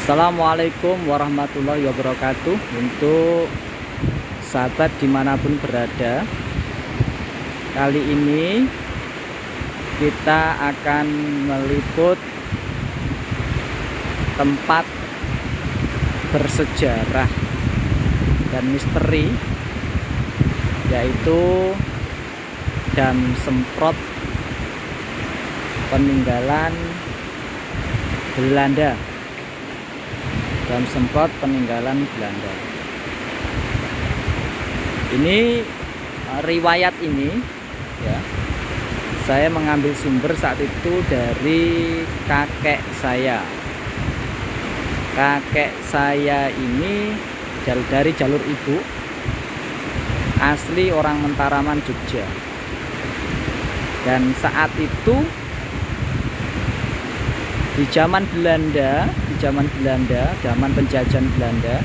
Assalamualaikum warahmatullahi wabarakatuh. Untuk sahabat dimanapun berada, kali ini kita akan meliput tempat bersejarah dan misteri, yaitu Dam Semprot peninggalan Belanda. Dam Semprot peninggalan Belanda. Ini riwayat ini ya, saya mengambil sumber saat itu dari kakek saya. Kakek saya ini dari jalur ibu, asli orang Mentaraman, Jogja. Dan saat itu di zaman Belanda, zaman penjajahan Belanda,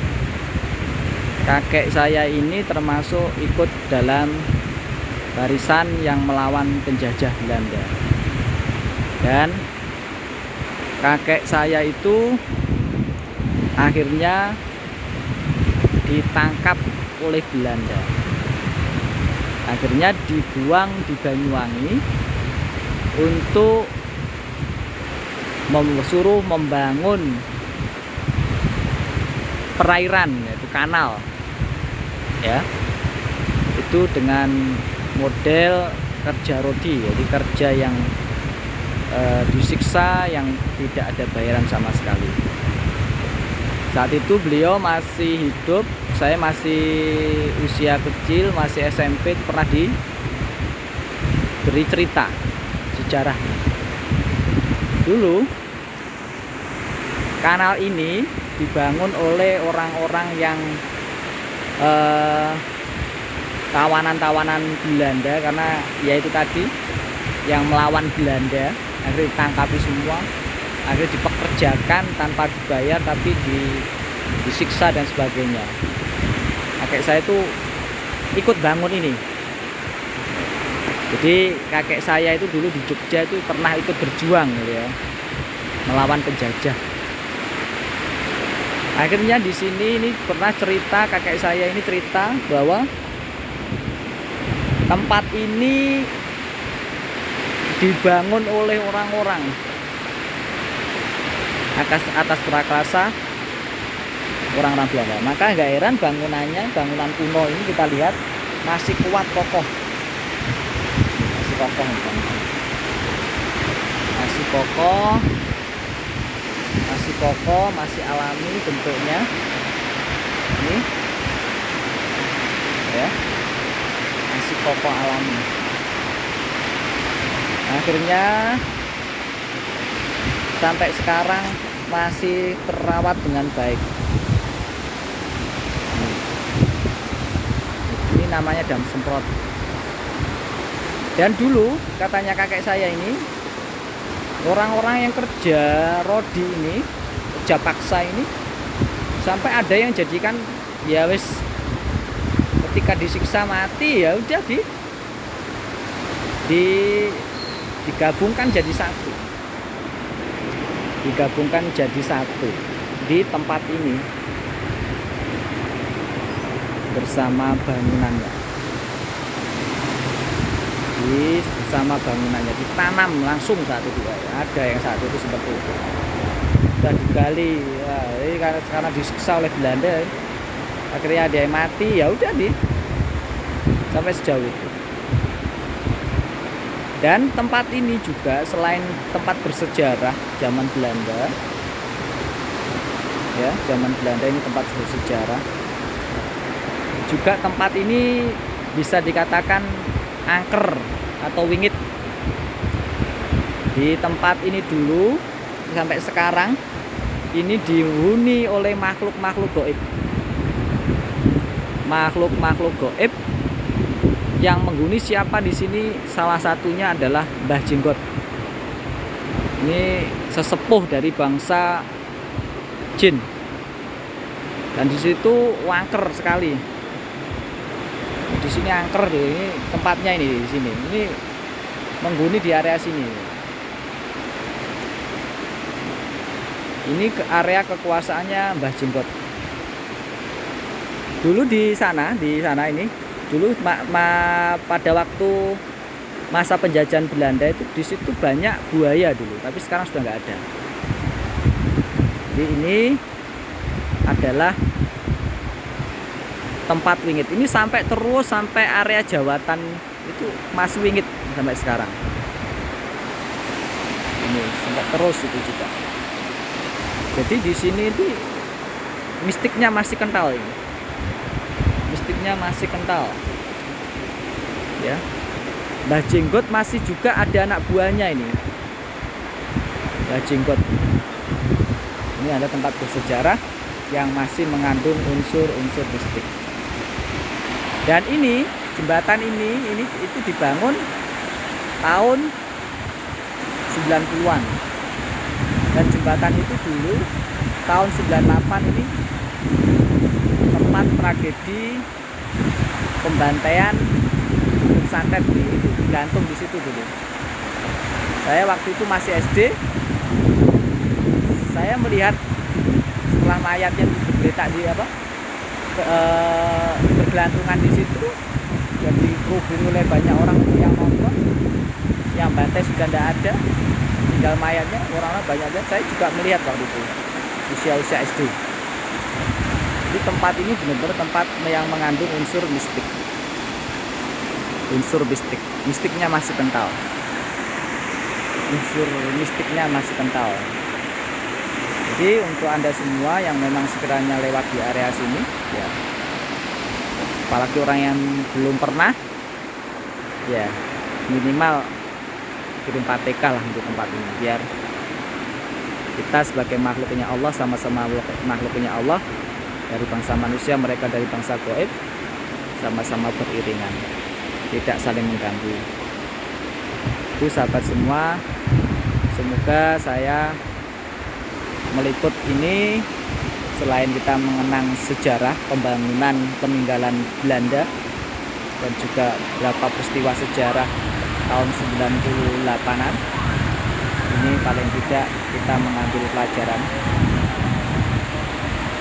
kakek saya ini termasuk ikut dalam barisan yang melawan penjajah Belanda. Dan kakek saya itu akhirnya ditangkap oleh Belanda. Akhirnya dibuang di Banyuwangi untuk suruh membangun perairan, yaitu kanal ya, itu dengan model kerja rodi, jadi kerja yang disiksa, yang tidak ada bayaran sama sekali. Saat itu beliau masih hidup, saya masih usia kecil, masih SMP, pernah diberi cerita sejarah. Dulu kanal ini dibangun oleh orang-orang yang tawanan-tawanan Belanda, karena yaitu tadi yang melawan Belanda, akhirnya ditangkapi semua, akhirnya dipekerjakan tanpa dibayar, tapi disiksa dan sebagainya. Kakek saya itu ikut bangun ini. Jadi kakek saya itu dulu di Jogja itu pernah ikut berjuang gitu ya, melawan penjajah. Akhirnya di sini ini pernah cerita, kakek saya ini cerita bahwa tempat ini dibangun oleh orang-orang atas prakarsa orang-orang Belanda. Maka nggak heran bangunan kuno ini kita lihat masih kuat kokoh. Masih kokoh, masih alami bentuknya ini ya, masih kokoh alami. Akhirnya sampai sekarang masih terawat dengan baik. Ini namanya Dam Semprot. Dan dulu katanya kakek saya ini, orang-orang yang kerja rodi ini, kerja paksa ini, sampai ada yang jadikan ya wis, ketika disiksa mati ya udah digabungkan jadi satu. Digabungkan jadi satu di tempat ini bersama bangunannya. Bersama bangunannya ditanam langsung saat itu ya. Ada yang saat itu seperti itu, sudah digali ya, ini karena disiksa oleh Belanda, akhirnya ada yang mati ya udah sampai sejauh itu. Dan tempat ini juga selain tempat bersejarah zaman Belanda ya, zaman Belanda ini tempat bersejarah, juga tempat ini bisa dikatakan angker atau wingit. Di tempat ini dulu sampai sekarang ini dihuni oleh makhluk-makhluk gaib. Makhluk-makhluk gaib yang menghuni siapa di sini, salah satunya adalah Mbah Jenggot. Ini sesepuh dari bangsa jin. Dan di situ angker sekali. Di sini angker deh, ini tempatnya ini di sini. Ini menghuni di area sini. Ini ke area kekuasaannya Mbah Jenggot. Dulu di sana ini dulu pada waktu masa penjajahan Belanda itu di situ banyak buaya dulu, tapi sekarang sudah nggak ada. Jadi ini adalah tempat wingit. Ini sampai terus sampai area Jawatan itu masih wingit sampai sekarang. Ini sampai terus itu juga. Jadi di sini itu mistiknya masih kental ini. Mistiknya masih kental. Ya. Mbah Jenggot masih juga ada anak buahnya ini. Mbah Jenggot. Ini ada tempat bersejarah yang masih mengandung unsur-unsur mistik. Dan ini jembatan ini itu dibangun tahun 90-an. Dan jembatan itu dulu tahun 98 ini tempat tragedi pembantaian santet itu digantung di situ dulu. Saya waktu itu masih SD. Saya melihat setelah mayatnya bergeletak di bergelantungan di situ, dan dikerubuni oleh banyak orang yang nonton. Yang bantai sudah tidak ada, tinggal mayatnya, orang-orang banyaknya. Saya juga melihat waktu itu usia SD. Jadi tempat ini benar-benar tempat yang mengandung unsur mistik. Unsur mistik, mistiknya masih kental. Unsur mistiknya masih kental. Jadi untuk Anda semua yang memang sekiranya lewat di area sini, ya, apalagi orang yang belum pernah, ya minimal kirim PTK lah untuk tempat ini, biar kita sebagai makhluknya Allah, sama-sama makhluknya Allah, dari bangsa manusia, mereka dari bangsa gaib, sama-sama beriringan, tidak saling mengganggu. Itu sahabat semua, semoga saya meliput ini selain kita mengenang sejarah pembangunan peninggalan Belanda dan juga beberapa peristiwa sejarah tahun 98-an, ini paling tidak kita mengambil pelajaran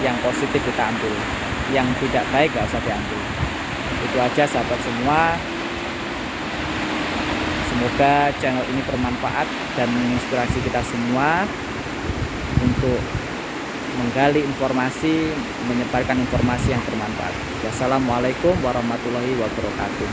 yang positif, kita ambil, yang tidak baik gak usah diambil. Itu aja sahabat semua. Semoga channel ini bermanfaat dan menginspirasi kita semua untuk menggali informasi, menyebarkan informasi yang bermanfaat. Wassalamualaikum warahmatullahi wabarakatuh.